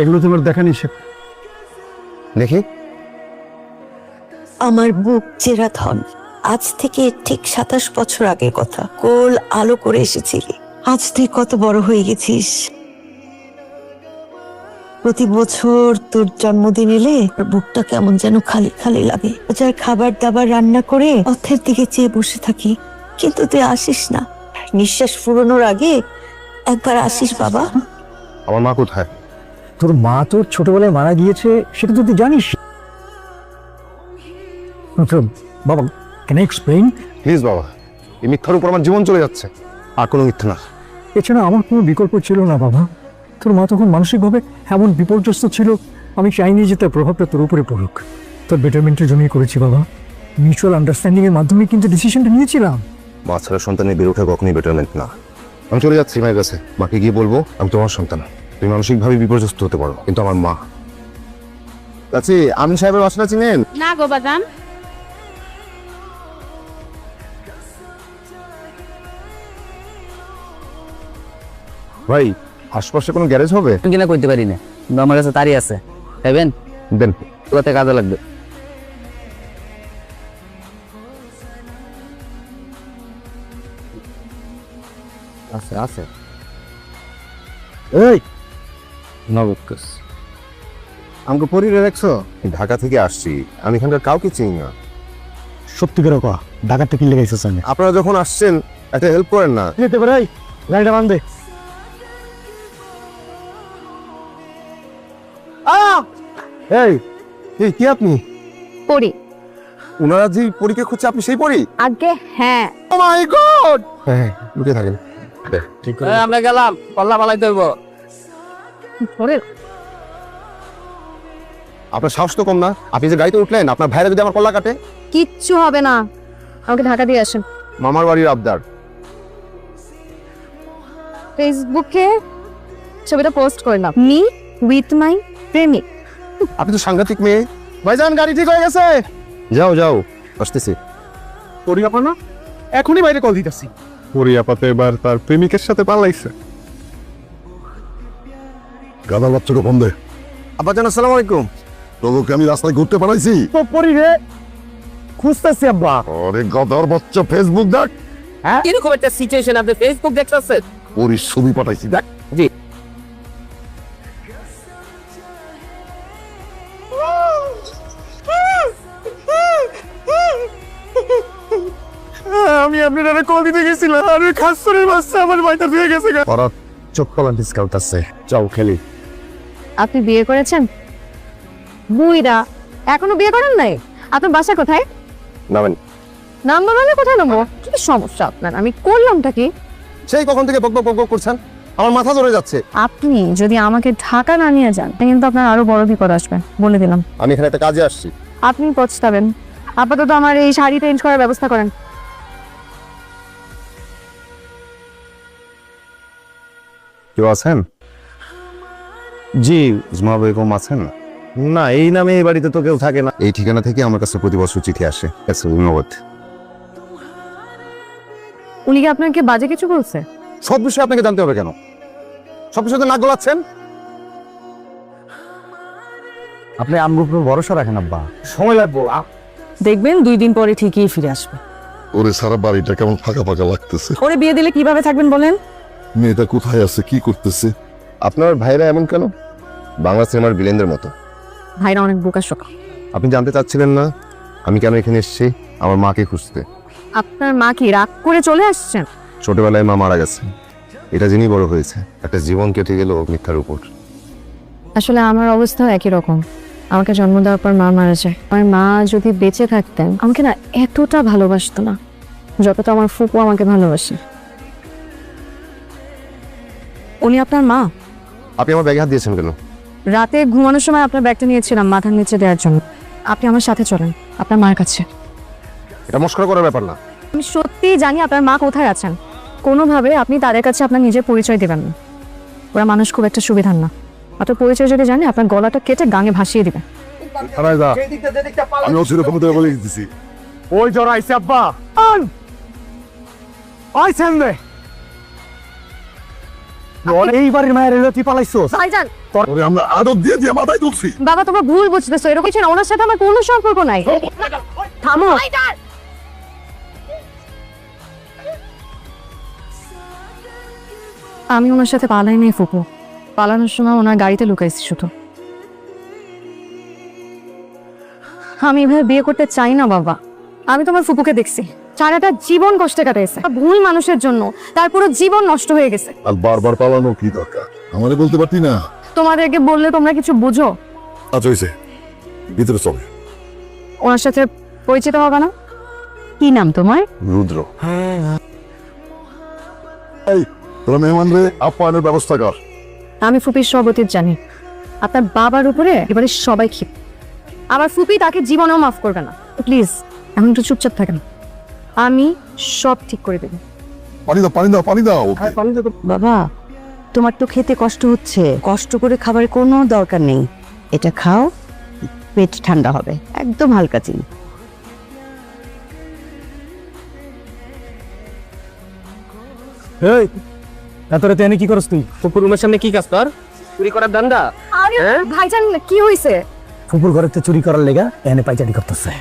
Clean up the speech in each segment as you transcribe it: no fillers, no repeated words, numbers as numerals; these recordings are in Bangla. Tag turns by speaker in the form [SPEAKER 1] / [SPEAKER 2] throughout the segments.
[SPEAKER 1] এগুলো তোমার দেখা নিষেধ।
[SPEAKER 2] দেখি।
[SPEAKER 3] আমার বুক চেরা ধন, আজ থেকে ঠিক 27 বছর আগের কথা। কোল আলো করে এসেছিলি, আজ তুই কত বড় হয়ে গেছিস। প্রতি বছর তোর জন্মদিন এলে বুকটা কেমন যেন খালি খালি লাগে। যার খাবার দাবার রান্না করে পথের দিকে চেয়ে বসে থাকি, কিন্তু তুই আসিস না। নিঃশ্বাস ফুরোনোর আগে একবার আসিস বাবা।
[SPEAKER 2] আমার মা কোথায়?
[SPEAKER 1] তোর মা তোর ছোটবেলায় মারা গিয়েছে, সেটা তো তুই জানিস। বাবা, ক্যান আই এক্সপ্লেইন?
[SPEAKER 2] প্লিজ বাবা, এই মিথ্যার উপর আমার জীবন চলে যাচ্ছে। আর কোনো মিথ্যা না।
[SPEAKER 1] এছাড়া আমার কোনো বিকল্প ছিল না বাবা। তোর মা তখন মানসিকভাবে এমন বিপর্যস্ত ছিল, আমি চাইনি যে তার প্রভাবটা তোর উপরে পড়ুক। তোর বেটারমেন্টের জন্যই করেছি বাবা। মিউচুয়াল আন্ডারস্ট্যান্ডিং এর মাধ্যমে কিন্তু ডিসিশনটা নিয়েছিলাম।
[SPEAKER 2] মা ছাড়া সন্তানের বেড়ে ওঠা কখনই বেটারমেন্ট না। আমি চলে যাচ্ছি মায়ের কাছে। মাকে গিয়ে বলবো আমি তোমার সন্তান, তুমি মানসিকভাবে বিপর্যস্ত হতে পারো, কিন্তু আমার মা। চাচি, আমিন সাহেবের বাসাটা চিনেন?
[SPEAKER 4] না গো বাজান।
[SPEAKER 2] ভাই, আশপাশে কোনো গ্যারেজ হবে?
[SPEAKER 5] কিনা করতে পারি না, কিন্তু আমার কাছে তারই আছে। খাইবেন?
[SPEAKER 2] দেন।
[SPEAKER 5] তোতে কাজে লাগবে। আছে আছে।
[SPEAKER 1] এই
[SPEAKER 5] নবকস
[SPEAKER 2] আমাকে পরিরে রাখছো? ঢাকা থেকে আসছি, আমি এখানকার কাউকে চিনি না।
[SPEAKER 1] সত্যিকার কথা, ঢাকাতে কি লেগেছিস? আমি
[SPEAKER 2] আপনারা যখন আসছেন একটা হেল্প করেন না?
[SPEAKER 1] যেতে পারে, গাড়িটা বান্ধে।
[SPEAKER 2] এই এই কি আপনি?
[SPEAKER 4] পড়ি
[SPEAKER 2] ওনারা যে পরীকে খুঁজছে, আপনি সেই পরী?
[SPEAKER 4] আগে? হ্যাঁ।
[SPEAKER 2] ও মাই গড! হ্যাঁ, লুকিয়ে থাকেন। ঠিক করে
[SPEAKER 5] আমরা গেলাম, পাল্লা পালাইতে হইব।
[SPEAKER 2] আপনার সাহস তো কম না। আপনি যে গাড়িতে উঠলেন, আপনার ভাইরা যদি আমার কল্লা কাটে?
[SPEAKER 4] কিচ্ছু হবে না, আমাকে ঢাকা দিয়ে আসেন।
[SPEAKER 2] মামার বাড়ির আবদার।
[SPEAKER 4] ফেসবুকে ছবিটা পোস্ট করলাম, মি উইথ মাই প্রেমিক।
[SPEAKER 2] আপনি তো সাংঘাতিক মেয়ে। ভাইজান, গাড়ি ঠিক হয়ে গেছে। যাও যাও, আসতেছি।
[SPEAKER 1] পরি আপা না, এখনই বাইরে কল দিতেছি।
[SPEAKER 6] পরি আপাতে এবার তার প্রেমিকের সাথে পালাইছে।
[SPEAKER 7] গাদার বাচ্চাকে ফোন দে।
[SPEAKER 2] আব্বাজান, আসসালামু আলাইকুম।
[SPEAKER 7] তোকে আমি রাস্তায় ঘুরতে পারাইছি।
[SPEAKER 1] তো পরি রে খুঁজতেছি আব্বা।
[SPEAKER 7] আরে গাদার বাচ্চা, ফেসবুক দেখ।
[SPEAKER 5] কিরকম একটা সিচুয়েশন, আপনি ফেসবুক দেখতেছেন?
[SPEAKER 7] পরির ছবি পাঠাইছি, দেখ।
[SPEAKER 5] জি।
[SPEAKER 1] আমি আপনারা কল দিতে গেছিলাম, আর ওই খাসরের বাচ্চা আমার বাড়িতে ধুয়ে গেছে।
[SPEAKER 2] ওরা চোখ পালান ডিসকাউন্ট আছে, যাও খেলি।
[SPEAKER 4] আপনি বিয়ে করেছেন? বুইরা এখনো বিয়ে করেন নাই? আপনার বাসা কোথায়?
[SPEAKER 2] নামেন।
[SPEAKER 4] নাম্বার মানে কোথায় নামবো? কি সমস্যা আপনার? আমি করলামটা কি?
[SPEAKER 2] সেই কখন থেকে বক বক বক করছেন, আমার মাথা ধরে যাচ্ছে।
[SPEAKER 4] আপনি যদি আমাকে ঢাকা না নিয়ে যান, তাহলে কিন্তু আপনার আরো বড় বিপদ আসবে, বলে দিলাম।
[SPEAKER 2] আমি এখানে একটা কাজে আসছি।
[SPEAKER 4] আপনি পছতাবেন। আপাতত আমার এই শাড়ি চেঞ্জ করার ব্যবস্থা করেন।
[SPEAKER 2] কেউ আছেন? জি, উজমা বেগম আছেন? না, এই নামে এই বাড়িতে তো কেউ থাকে না। এই ঠিকানা থেকে আমার কাছে প্রতি বছর চিঠি আসে। ধন্যবাদ।
[SPEAKER 4] উনি কি আপনাকে বাজে কিছু বলছে?
[SPEAKER 2] সব বিষয়ে আপনাকে জানতে হবে কেন? সব বিষয়ে নাক গলাচ্ছেন।
[SPEAKER 1] আপনি আমগো উপর ভরসা রাখেন আব্বা,
[SPEAKER 2] সময় লাগবো।
[SPEAKER 8] দেখবেন 2 দিন পরে ঠিকই ফিরে আসবে।
[SPEAKER 7] ওরে সারা বাড়িটা কেমন ফাঁকা ফাঁকা লাগতেছে।
[SPEAKER 8] ওরে বিয়ে দিলে কিভাবে থাকবেন বলেন?
[SPEAKER 7] মেয়েটা কোথায় আছে, কি করতেছে?
[SPEAKER 2] আপনার ভাইরা এমন কেন? বাংলা সিনেমার ভিলেনদের মতো।
[SPEAKER 4] ভাইরা অনেক বোকাশোকা।
[SPEAKER 2] আপনি জানতে চাচ্ছিলেন না আমি কেন এখানে এসেছি? আমার মাকে খুঁজতে।
[SPEAKER 4] আপনার মা কি রাগ করে চলে আসছেন?
[SPEAKER 2] ছোটবেলায় মা মারা গেছে, এটা জেনেই বড় হয়েছে। একটা জীবন কেটে গেল মিথ্যার উপর।
[SPEAKER 4] আসলে আমার অবস্থাও একই রকম। আমাকে জন্ম দেওয়ার পর মা মারা যায়। আমার মা যদি বেঁচে থাকতেন, আমাকে না এতটা ভালোবাসতো না যতটা আমার ফুপু আমাকে ভালোবাসে। উনি আপনার মা?
[SPEAKER 2] আপনি আমার ব্যাগে হাত দিয়েছেন কেন?
[SPEAKER 4] রাতে ঘুমানোর সময় আপনার ব্যাগটা নিয়েছিলাম মাথার নিচে দেওয়ার জন্য। আপনি আমার সাথে চলেন আপনার মায়ের কাছে।
[SPEAKER 2] এটা মস্করা করার ব্যাপার না।
[SPEAKER 4] আমি সত্যিই জানি আপনার মা কোথায় আছেন। কোনোভাবে আপনি তাদের কাছে আপনার নিজের পরিচয় দেবেন না। ওরা মানুষ খুব একটা সুবিধার না। আপনার পরিচয় যদি জানি, আপনার গলাটা কেটে গাঙে ভাসিয়ে দিবে।
[SPEAKER 7] আমি অচিরে ক্ষমতা বলে দিতেছি।
[SPEAKER 1] ওই জ্বর আইছে আব্বা। আইছেন রে। এইবারের মায়ের এলো তুই পালাইছো।
[SPEAKER 4] ভাইজান
[SPEAKER 7] ওরে আমরা আদর দিয়ে দিয়ে মাথায় তুলছি।
[SPEAKER 4] বাবা তোমরা ভুল বুঝতেছো, এরকম কিছু না, ওনার সাথে আমার কোনো সম্পর্ক নাই। থামো। আমি ওনার সাথে পালাই নাই ফুপু, পালানোর সময় ওনার গাড়িতে লুকাইছি শুধু। আমি এভাবে বিয়ে করতে চাই না বাবা। আমি তোমার ফুপুকে দেখছি, সারাটা জীবন কষ্টে কাটাইছে ভুল মানুষের জন্য, তার পুরো জীবন নষ্ট হয়ে গেছে।
[SPEAKER 7] আর বারবার পালানো কি দরকার? আমারে বলতে পারতি না?
[SPEAKER 4] তোমাদেরকে বললে তোমরা কিছু বুঝো।
[SPEAKER 7] আচ্ছা হয়েছে, ভিতরে চলে।
[SPEAKER 4] ওনার সাথে পরিচিত হবে না? কি নাম তোমার?
[SPEAKER 2] রুদ্র।
[SPEAKER 7] এই তোরা মেহমান রে আপ্যায়নের ব্যবস্থা কর।
[SPEAKER 4] আমি ফুপির সব অতীত জানি। আপনার বাবার উপরে এবারে সবাই ক্ষিপ। আমার ফুপি তাকে জীবনেও মাফ করবে না। প্লিজ এখন একটু চুপচাপ থাকেন, আমি সব ঠিক করে দেব।
[SPEAKER 7] পানি দাও, পানি দাও, পানি দাও।
[SPEAKER 3] বাবা তোমার তো খেতে কষ্ট হচ্ছে, কষ্ট করে খাবার কোনো দরকার নেই। এটা খাও, পেট ঠান্ডা হবে, একদম হালকা চিনি।
[SPEAKER 1] এই এত রাতে এনে কি করছ তুই?
[SPEAKER 5] ফুপুর রুমের সামনে কি কাজ তোর? চুরি করার ধান্দা?
[SPEAKER 4] ভাইজান কি হইছে?
[SPEAKER 1] ফুপুর ঘরেতে চুরি করার লেগা এনে পাইচারি করতেছে।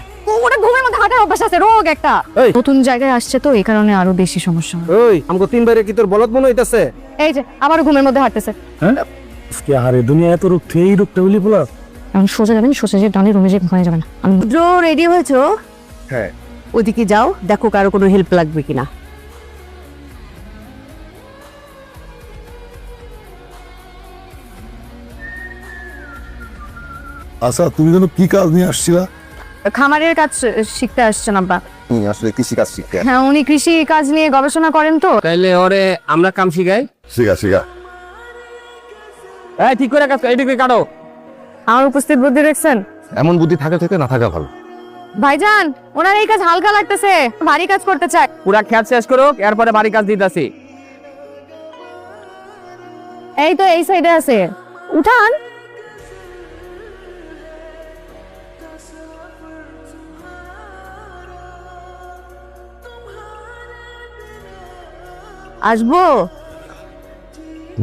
[SPEAKER 4] ওটা ঘুমের মধ্যে হাঁটার অভ্যাস আছে, রোগ একটা।
[SPEAKER 5] এই।
[SPEAKER 4] নতুন জায়গায় আসছে তো এই কারণে আরো বেশি সমস্যা হয়।
[SPEAKER 5] ওই আমগো তিন বাইরে কি তোর বলদ মনে হইতাছে?
[SPEAKER 4] এই যে আবার ঘুমের মধ্যে হাঁটতেছে।
[SPEAKER 1] হ্যাঁ কি আরে দুনিয়া এত রূপ, এই রূপটা হইলি বলা।
[SPEAKER 4] এখন সোজা যাবেন, সোজা যে ডানে রুমে যে ঘুমায় যাবেন। আমি
[SPEAKER 3] রেডি হয়েছো?
[SPEAKER 2] হ্যাঁ।
[SPEAKER 3] ওদিকে যাও, দেখো কারো কোনো হেল্প লাগবে কিনা।
[SPEAKER 7] আচ্ছা তুমি যেন কি কাজ নিয়ে আসছিলা?
[SPEAKER 4] খামারের কাজ শিখতে আসছেন আব্বা।
[SPEAKER 2] আসলে কৃষি কাজ শিখতে।
[SPEAKER 4] হ্যাঁ উনি কৃষি কাজ নিয়ে গবেষণা করেন তো।
[SPEAKER 5] তাইলে ওরে আমরা কাম শিখাই।
[SPEAKER 7] শিখা শিখা।
[SPEAKER 5] এই ঠিক করে কাজ কর, এদিকে কাটো।
[SPEAKER 4] আমার উপস্থিত বুদ্ধি দেখছেন?
[SPEAKER 2] এমন বুদ্ধি থাকা থেকে না থাকা ভালো।
[SPEAKER 4] ভাইজান ওনার এই কাজ হালকা লাগতেছে, ভারী কাজ করতে চায়।
[SPEAKER 5] পুরা খেয়াল শেষ করো, এরপরে বাড়ি কাজ দিতেছি।
[SPEAKER 4] এই তো এই সাইডে আছে, উঠান।
[SPEAKER 3] আসবো?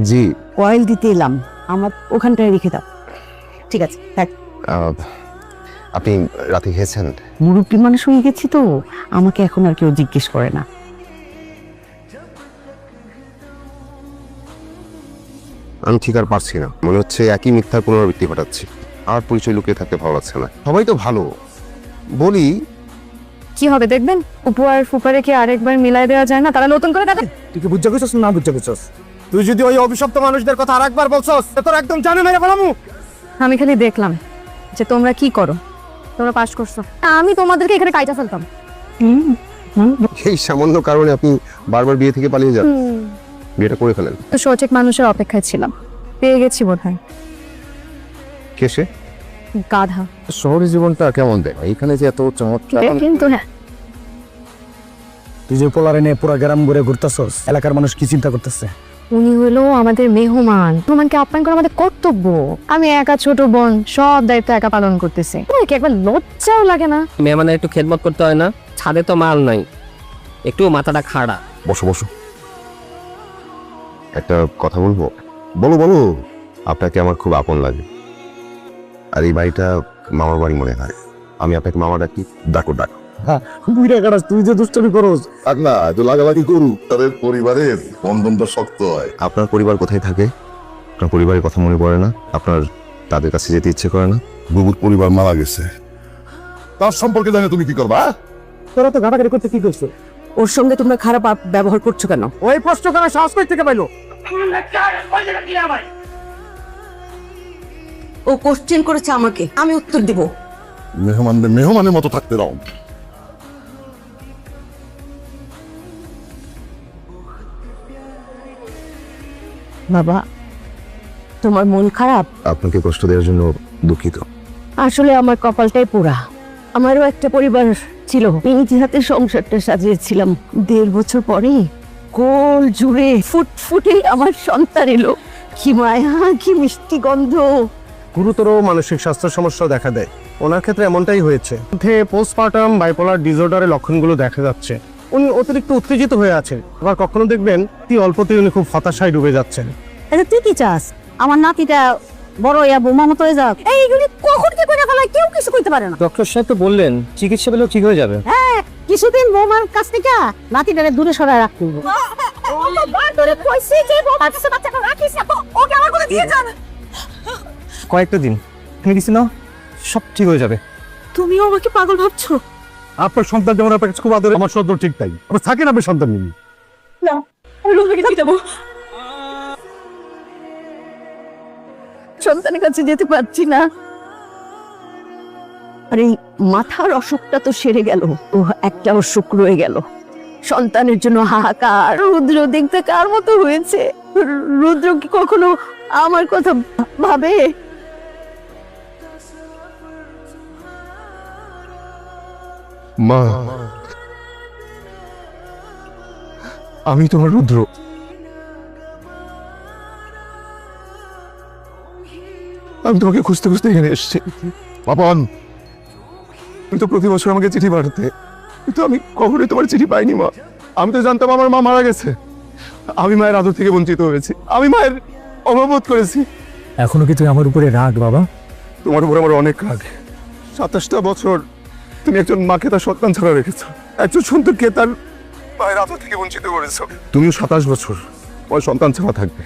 [SPEAKER 2] জি।
[SPEAKER 3] অয়েল দিতে এলাম, আমার ওখানটায় রেখে দাও। ঠিক আছে থাক।
[SPEAKER 2] আপনি রাতে খেয়েছেন?
[SPEAKER 3] মুরব্বী মানুষ হয়ে গেছি তো, আমাকে এখন আর কেউ জিজ্ঞেস করে না।
[SPEAKER 2] আমি ঠিক আর পারছি না, মনে হচ্ছে একই মিথ্যার পুনরাবৃত্তি ঘটাচ্ছি। আর পরিচয় লুকিয়ে থাকতে ভালো লাগছে না। সবাই তো ভালো বলি।
[SPEAKER 4] কি হবে দেখবেন, উপু আর ফুপারে কি আরেকবার মিলাই দেওয়া যায় না? তারা নতুন করে দেখা।
[SPEAKER 1] তুই কি বুঝা গেছস না বুঝা গেছস? তুই যদি ওই অভিশপ্ত মানুষদের কথা আরেকবার বলছস তোর একদম জানে মেরে ফেলামু।
[SPEAKER 4] আমি খালি দেখলাম যে তোমরা কি করো, তোমরা পাস করছো, আমি তোমাদেরকে এখানে কাইটা ফেলতাম।
[SPEAKER 2] এই সামান্য কারণে আপনি বারবার বিয়ে থেকে পালিয়ে যান। বিয়েটা করে ফেলেন।
[SPEAKER 4] তো সঠিক মানুষের অপেক্ষায় ছিলাম, পেয়ে গেছি বোধহয়।
[SPEAKER 2] কেসে
[SPEAKER 4] গাধা।
[SPEAKER 2] শহরের জীবনটা কেমন দেয়? এখানে যে এত চমৎকার।
[SPEAKER 4] কিন্তু হ্যাঁ,
[SPEAKER 1] তুই যে পোলারে নিয়ে পুরা গ্রাম ঘুরে ঘুরতেছস, এলাকার মানুষ কি চিন্তা করতেছে?
[SPEAKER 4] উনি হলো আমাদের মেহমান, মেহমানকে আপ্যায়ন করা আমাদের কর্তব্য। আমি একা ছোট বোন, সব দায়িত্ব একা পালন করতেছি। কি একবার লজ্জাও লাগে না?
[SPEAKER 5] মেহমানের একটু খেদমত করতে হয় না? ছাদে তো মাল নাই, একটু মাথাটা খাড়া।
[SPEAKER 2] বসো বসো। একটা কথা বলবো? বলো বলো। আপনাকে আমার খুব আপন লাগে, আর এই বাড়িটা মামার বাড়ি মনে হয়। আমি আপনাকে মামা ডাকি। ডাকো ডাকো।
[SPEAKER 1] বুইরা কাটাস, তুই যে দুষ্টামি করস।
[SPEAKER 7] থাক না, একটু লাগালাগি করুক, তাদের পরিবারের বন্ধনটা শক্ত হয়।
[SPEAKER 2] আপনার পরিবার কোথায় থাকে? আপনার পরিবারের কথা মনে পড়ে না? আপনার তাদের কাছে যেতে ইচ্ছে করে না?
[SPEAKER 7] বুবুর পরিবার মারা গেছে, তার সম্পর্কে জানে তুমি কি করবা?
[SPEAKER 1] তোরা তো ঘাটাঘাটি করতে কি করছো?
[SPEAKER 3] ওর সঙ্গে তোমরা খারাপ ব্যবহার করছো কেন?
[SPEAKER 1] ওই প্রশ্ন করার সাহস কই থেকে পাইলো?
[SPEAKER 3] ও কোশ্চেন করেছে আমাকে, আমি উত্তর দিব।
[SPEAKER 7] মেহমানদের মেহমানের মতো থাকতে দাও।
[SPEAKER 3] বাবা তোমার মন খারাপ?
[SPEAKER 2] আপনাকে কষ্ট দেওয়ার জন্য দুঃখিত।
[SPEAKER 3] আসলে আমার কপালটাই পোড়া। আমারও একটা পরিবার ছিল, নিজে হাতে সংসারটা সাজিয়েছিলাম। 1.5 বছর পরে কোল জুড়ে ফুটফুটে আমার সন্তান এলো। কি মায়া, কি মিষ্টি গন্ধ।
[SPEAKER 6] গুরুতর মানসিক স্বাস্থ্য সমস্যা দেখা দেয়। ওনার ক্ষেত্রে এমনটাই হয়েছে। পোস্টপার্টাম বাইপোলার ডিসঅর্ডারের লক্ষণগুলো দেখা যাচ্ছে। উনি অতিরিক্ত উত্তেজিত হয়ে আছেন, আবার কখনো দেখবেন অল্পতেই উনি খুব হতাশায় ডুবে যাচ্ছেন।
[SPEAKER 8] এটা তুই কি চাস আমার নাতিটা বড় ইয়া বোমা মতো হয়ে যাক? এইগুলি কখন কি করে ফেলায় কেউ কিছু কইতে পারে না।
[SPEAKER 5] ডক্টর সাহেব তো বললেন চিকিৎসা পেলেও ঠিক হয়ে যাবে।
[SPEAKER 8] হ্যাঁ, কিছুদিন বোমার কাছ থেকে নাতিটারে দূরে সরায় রাখতে হবে।
[SPEAKER 5] কয়েকটা দিন মেডিসিন নাও, সব ঠিক হয়ে যাবে।
[SPEAKER 8] তুমিও আমাকে পাগল ভাবছো?
[SPEAKER 6] আপনার সন্তান যেমন আপনার কাছে খুব আদর, আমার সন্তান ঠিক তাই। আপনার থাকেন আপনার সন্তান নিয়ে।
[SPEAKER 3] সন্তানের কাছে যেতে পারছি না। আরে মাথার অসুখটা তো সেরে গেল, ও একটা অসুখ রয়ে গেল। সন্তানের জন্য হাহাকার। রুদ্র দেখতে কার মতো হয়েছে? রুদ্র কি কখনো আমার কথা ভাবে?
[SPEAKER 2] মা, আমি তোমার রুদ্র। আমি তোমাকে খুঁজতে খুঁজতে এখানে এসেছি। পাপন, তুমি তো প্রতি বছর আমাকে চিঠি পাঠাতে, কিন্তু আমি কখনোই তোমার চিঠি পাইনি মা। আমি তো জানতাম আমার মা মারা গেছে। আমি মায়ের আদর থেকে বঞ্চিত হয়েছি, আমি মায়ের অভাববোধ করেছি।
[SPEAKER 1] এখনো কি তুই আমার উপরে রাগ বাবা?
[SPEAKER 2] তোমার উপর আমার অনেক রাগ। 27টা বছর তুমি একজন মাকে তার সন্তান ছাড়া রেখেছো, একজন সন্তানকে তার মায়ের আদর থেকে বঞ্চিত করেছো। তুমিও 27 বছর তোমার সন্তান ছাড়া থাকবে।